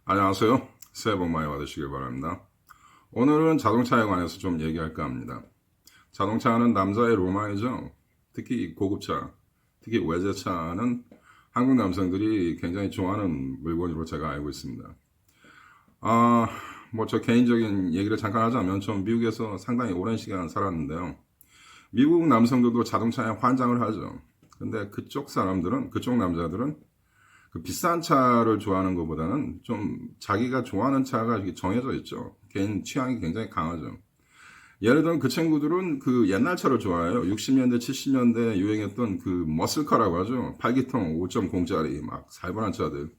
안녕하세요. 새해 복 많이 받으시길 바랍니다. 오늘은 자동차에 관해서 좀 얘기할까 합니다. 자동차는 남자의 로망이죠. 특히 고급차, 특히 외제차는 한국 남성들이 굉장히 좋아하는 물건으로 제가 알고 있습니다. 아, 뭐 저 개인적인 얘기를 잠깐 하자면 좀 미국에서 상당히 오랜 시간 살았는데요. 미국 남성들도 자동차에 환장을 하죠. 근데 그쪽 남자들은 그 비싼 차를 좋아하는 것보다는 좀 자기가 좋아하는 차가 이렇게 정해져 있죠. 개인 취향이 굉장히 강하죠. 예를 들면 그 친구들은 그 옛날 차를 좋아해요. 60년대, 70년대 유행했던 그 머슬카라고 하죠. 8기통 5.0짜리 막 살벌한 차들.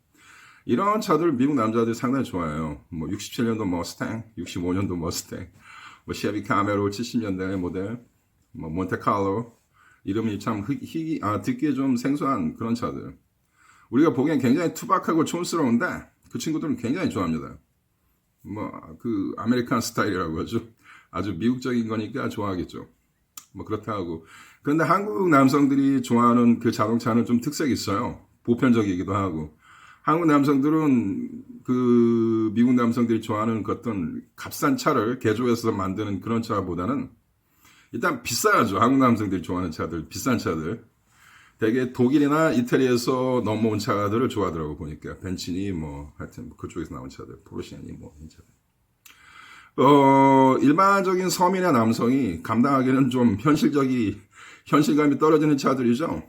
이런 차들 미국 남자들이 상당히 좋아해요. 뭐 67년도 머스탱, 65년도 머스탱, 뭐 쉐비 카메로 70년대 모델, 뭐 몬테칼로 이름이 참 듣기에 좀 생소한 그런 차들. 우리가 보기엔 굉장히 투박하고 촌스러운데 그 친구들은 굉장히 좋아합니다. 뭐 그 아메리칸 스타일이라고 하죠. 아주 미국적인 거니까 좋아하겠죠. 뭐 그렇다 하고. 그런데 한국 남성들이 좋아하는 그 자동차는 좀 특색이 있어요. 보편적이기도 하고. 한국 남성들은 그 미국 남성들이 좋아하는 그 어떤 값싼 차를 개조해서 만드는 그런 차보다는 일단 비싸야죠. 한국 남성들이 좋아하는 차들, 비싼 차들. 되게 독일이나 이태리에서 넘어온 차들을 좋아하더라고 보니까 벤츠니 뭐 하여튼 그쪽에서 나온 차들 포르쉐니 뭐 이런 차들. 일반적인 서민의 남성이 감당하기는 좀 현실감이 떨어지는 차들이죠.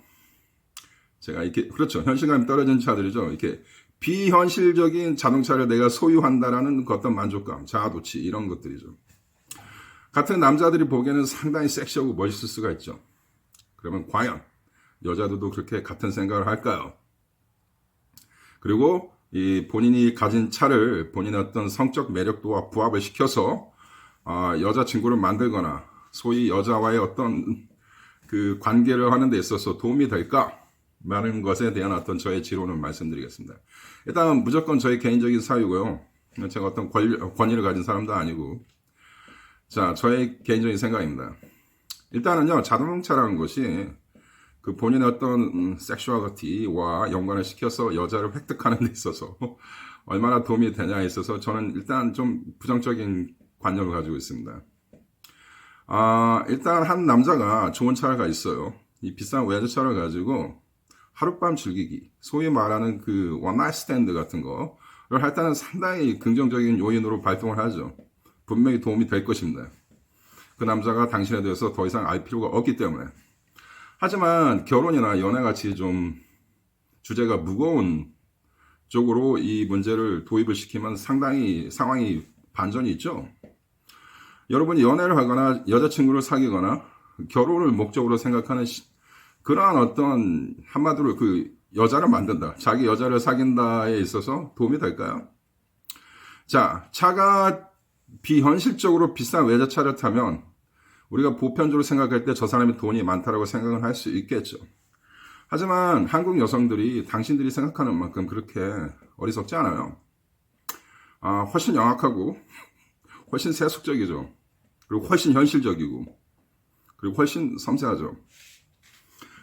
제가 이렇게 그렇죠, 현실감이 떨어지는 차들이죠. 이렇게 비현실적인 자동차를 내가 소유한다라는 그 어떤 만족감, 자아도취 이런 것들이죠. 같은 남자들이 보기에는 상당히 섹시하고 멋있을 수가 있죠. 그러면 과연 여자들도 그렇게 같은 생각을 할까요? 그리고 이 본인이 가진 차를 본인의 어떤 성적 매력도와 부합을 시켜서 여자친구를 만들거나 소위 여자와의 어떤 그 관계를 하는 데 있어서 도움이 될까? 라는 것에 대한 어떤 저의 지론을 말씀드리겠습니다. 일단 무조건 저의 개인적인 사유고요. 제가 어떤 권위를 가진 사람도 아니고. 자, 저의 개인적인 생각입니다. 일단은요, 자동차라는 것이 그 본인의 어떤 섹슈얼리티와 연관을 시켜서 여자를 획득하는 데 있어서 얼마나 도움이 되냐에 있어서 저는 일단 좀 부정적인 관념을 가지고 있습니다. 일단 한 남자가 좋은 차가 있어요. 이 비싼 외제차를 가지고 하룻밤 즐기기, 소위 말하는 그 원나잇 스탠드 같은 거를 할 때는 상당히 긍정적인 요인으로 발동을 하죠. 분명히 도움이 될 것입니다. 그 남자가 당신에 대해서 더 이상 알 필요가 없기 때문에. 하지만 결혼이나 연애같이 좀 주제가 무거운 쪽으로 이 문제를 도입을 시키면 상당히 상황이 반전이 있죠. 여러분이 연애를 하거나 여자친구를 사귀거나 결혼을 목적으로 생각하는 그러한 어떤 한마디로 그 여자를 만든다, 자기 여자를 사귄다에 있어서 도움이 될까요? 자, 차가 비현실적으로 비싼 외제차를 타면 우리가 보편적으로 생각할 때 저 사람이 돈이 많다라고 생각을 할 수 있겠죠. 하지만 한국 여성들이 당신들이 생각하는 만큼 그렇게 어리석지 않아요. 훨씬 영악하고 훨씬 세속적이죠. 그리고 훨씬 현실적이고 그리고 훨씬 섬세하죠.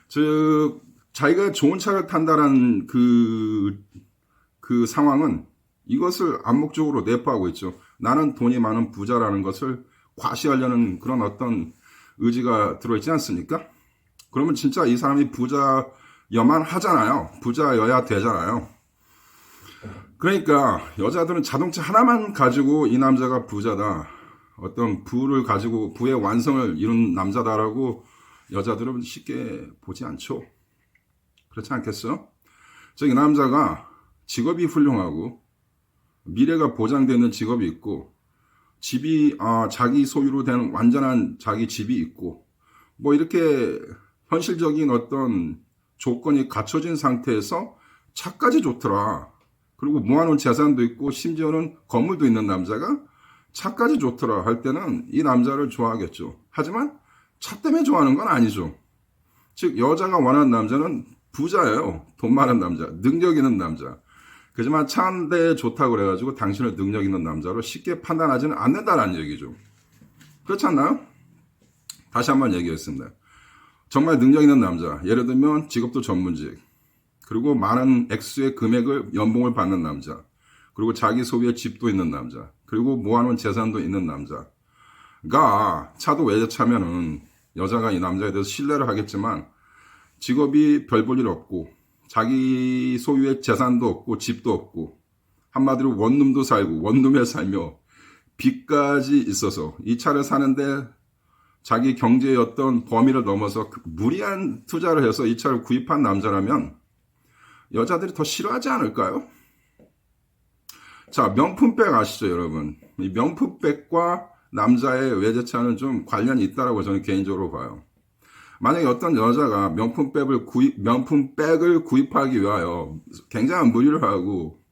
즉 자기가 좋은 차를 탄다는 그 상황은 이것을 암묵적으로 내포하고 있죠. 나는 돈이 많은 부자라는 것을 과시하려는 그런 어떤 의지가 들어있지 않습니까? 그러면 진짜 이 사람이 부자여만 하잖아요. 부자여야 되잖아요. 그러니까 여자들은 자동차 하나만 가지고 이 남자가 부자다, 어떤 부를 가지고 부의 완성을 이룬 남자다라고 여자들은 쉽게 보지 않죠. 그렇지 않겠어요? 즉 이 남자가 직업이 훌륭하고 미래가 보장되는 직업이 있고 집이 자기 소유로 된 완전한 자기 집이 있고 뭐 이렇게 현실적인 어떤 조건이 갖춰진 상태에서 차까지 좋더라. 그리고 모아놓은 재산도 있고 심지어는 건물도 있는 남자가 차까지 좋더라 할 때는 이 남자를 좋아하겠죠. 하지만 차 때문에 좋아하는 건 아니죠. 즉 여자가 원하는 남자는 부자예요. 돈 많은 남자, 능력 있는 남자. 그렇지만 차 한 대 좋다고 그래가지고 당신을 능력 있는 남자로 쉽게 판단하지는 않는다는 얘기죠. 그렇지 않나요? 다시 한번 얘기했습니다. 정말 능력 있는 남자, 예를 들면 직업도 전문직, 그리고 많은 액수의 금액을 연봉을 받는 남자, 그리고 자기 소유의 집도 있는 남자, 그리고 모아놓은 재산도 있는 남자가 차도 외제차면은 여자가 이 남자에 대해서 신뢰를 하겠지만 직업이 별 볼 일 없고 자기 소유의 재산도 없고 집도 없고 한마디로 원룸도 살고 원룸에 살며 빚까지 있어서 이 차를 사는데 자기 경제의 어떤 범위를 넘어서 무리한 투자를 해서 이 차를 구입한 남자라면 여자들이 더 싫어하지 않을까요? 자, 명품백 아시죠, 여러분? 이 명품백과 남자의 외제차는 좀 관련이 있다고 저는 개인적으로 봐요. 만약에 어떤 여자가 명품백을 구입하기 위하여 굉장한 무리를 하고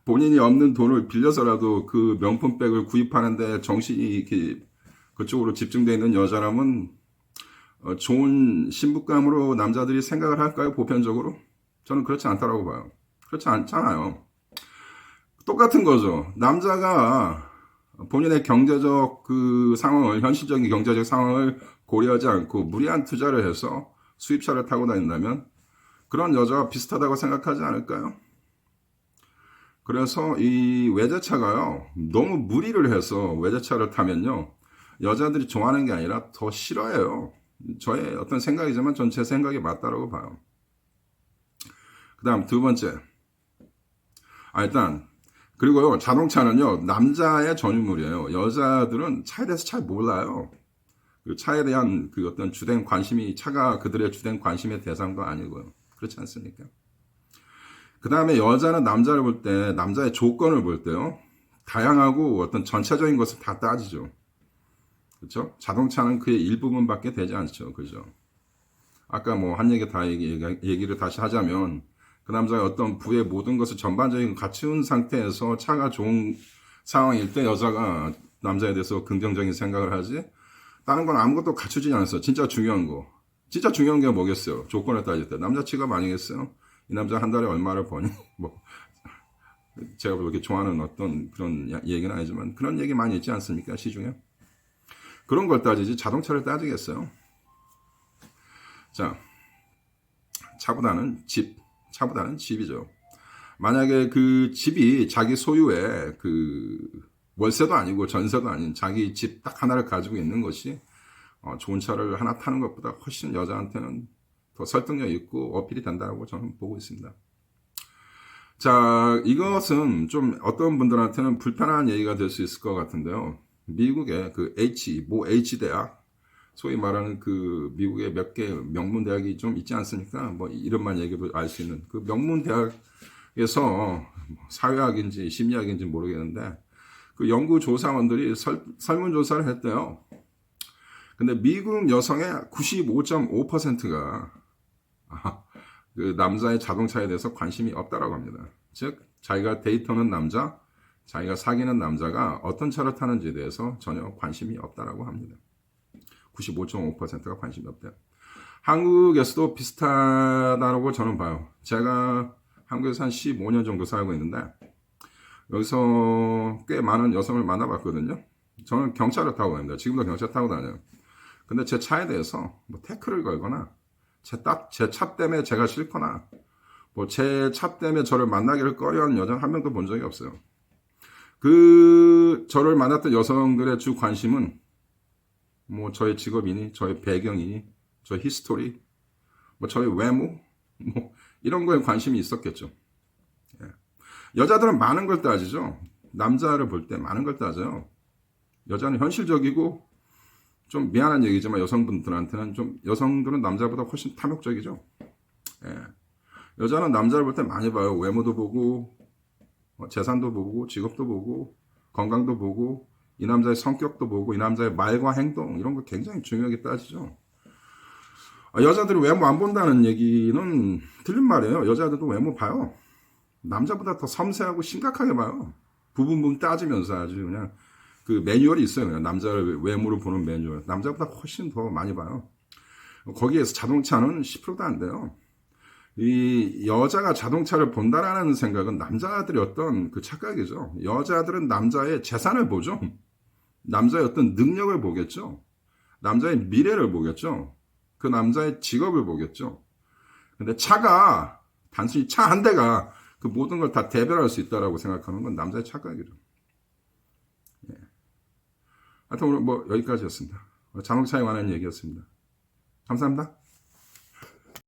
본인이 없는 돈을 빌려서라도 그 명품백을 구입하는데 정신이 이렇게 그쪽으로 집중되어 있는 여자라면 좋은 신부감으로 남자들이 생각을 할까요? 보편적으로? 저는 그렇지 않다고 봐요. 그렇지 않잖아요. 똑같은 거죠. 남자가 본인의 경제적 그 상황을, 현실적인 경제적 상황을 고려하지 않고 무리한 투자를 해서 수입차를 타고 다닌다면 그런 여자와 비슷하다고 생각하지 않을까요? 그래서 이 외제차가요, 너무 무리를 해서 외제차를 타면요, 여자들이 좋아하는 게 아니라 더 싫어해요. 저의 어떤 생각이지만 전 제 생각이 맞다라고 봐요. 그 다음 두 번째. 일단, 그리고요, 자동차는요, 남자의 전유물이에요. 여자들은 차에 대해서 잘 몰라요. 그 차에 대한 그 어떤 주된 관심이, 차가 그들의 주된 관심의 대상도 아니고요. 그렇지 않습니까? 그 다음에 여자는 남자를 볼 때, 남자의 조건을 볼 때요, 다양하고 어떤 전체적인 것을 다 따지죠. 그렇죠? 자동차는 그의 일부분밖에 되지 않죠. 그죠? 아까 뭐 한 얘기 다 얘기를 다시 하자면 그 남자의 어떤 부의 모든 것을 전반적인 갖춘 상태에서 차가 좋은 상황일 때 여자가 남자에 대해서 긍정적인 생각을 하지, 다른 건 아무것도 갖추지 않았어. 진짜 중요한 거. 진짜 중요한 게 뭐겠어요? 조건을 따질 때. 남자 취급 아니겠어요? 이 남자 한 달에 얼마를 버니? 뭐 제가 그렇게 좋아하는 어떤 그런 얘기는 아니지만 그런 얘기 많이 있지 않습니까? 시중에. 그런 걸 따지지 자동차를 따지겠어요? 자, 차보다는 집이죠. 만약에 그 집이 자기 소유의 그 월세도 아니고 전세도 아닌 자기 집 딱 하나를 가지고 있는 것이 좋은 차를 하나 타는 것보다 훨씬 여자한테는 더 설득력 있고 어필이 된다고 저는 보고 있습니다. 자, 이것은 좀 어떤 분들한테는 불편한 얘기가 될 수 있을 것 같은데요. 미국의 그 H대학, 소위 말하는 그 미국의 몇 개 명문 대학이 좀 있지 않습니까? 뭐 이름만 얘기해도 알 수 있는 그 명문 대학에서 사회학인지 심리학인지 모르겠는데 그 연구 조사원들이 설문조사를 했대요. 근데 미국 여성의 95.5%가 그 남자의 자동차에 대해서 관심이 없다라고 합니다. 즉 자기가 데이트하는 남자, 자기가 사귀는 남자가 어떤 차를 타는지에 대해서 전혀 관심이 없다라고 합니다. 95.5%가 관심이 없대요. 한국에서도 비슷하다고 저는 봐요. 제가 한국에서 한 15년 정도 살고 있는데 여기서 꽤 많은 여성을 만나봤거든요. 저는 경차를 타고 다닙니다. 지금도 경차 타고 다녀요. 근데 제 차에 대해서 뭐 태클을 걸거나 제 차 때문에 제가 싫거나 뭐 제 차 때문에 저를 만나기를 꺼려하는 여자는 한 명도 본 적이 없어요. 그 저를 만났던 여성들의 주 관심은 뭐 저의 직업이니, 저의 배경이니, 저의 히스토리, 뭐 저의 외모, 뭐 이런 거에 관심이 있었겠죠. 예. 여자들은 많은 걸 따지죠. 남자를 볼 때 많은 걸 따져요. 여자는 현실적이고 좀 미안한 얘기지만 여성분들한테는 좀 여성들은 남자보다 훨씬 탐욕적이죠. 예. 여자는 남자를 볼 때 많이 봐요. 외모도 보고 재산도 보고 직업도 보고 건강도 보고 이 남자의 성격도 보고 이 남자의 말과 행동 이런 거 굉장히 중요하게 따지죠. 여자들이 외모 안 본다는 얘기는 틀린 말이에요. 여자들도 외모 봐요. 남자보다 더 섬세하고 심각하게 봐요. 부분 따지면서 아주 그냥 그 매뉴얼이 있어요. 그냥 남자를 외모로 보는 매뉴얼. 남자보다 훨씬 더 많이 봐요. 거기에서 자동차는 10%도 안 돼요. 이 여자가 자동차를 본다라는 생각은 남자들의 어떤 그 착각이죠. 여자들은 남자의 재산을 보죠. 남자의 어떤 능력을 보겠죠. 남자의 미래를 보겠죠. 그 남자의 직업을 보겠죠. 근데 차가 단순히 차 한 대가 그 모든 걸 다 대별할 수 있다라고 생각하는 건 남자의 착각이죠. 예. 하여튼 오늘 뭐 여기까지였습니다. 자동차에 관한 얘기였습니다. 감사합니다.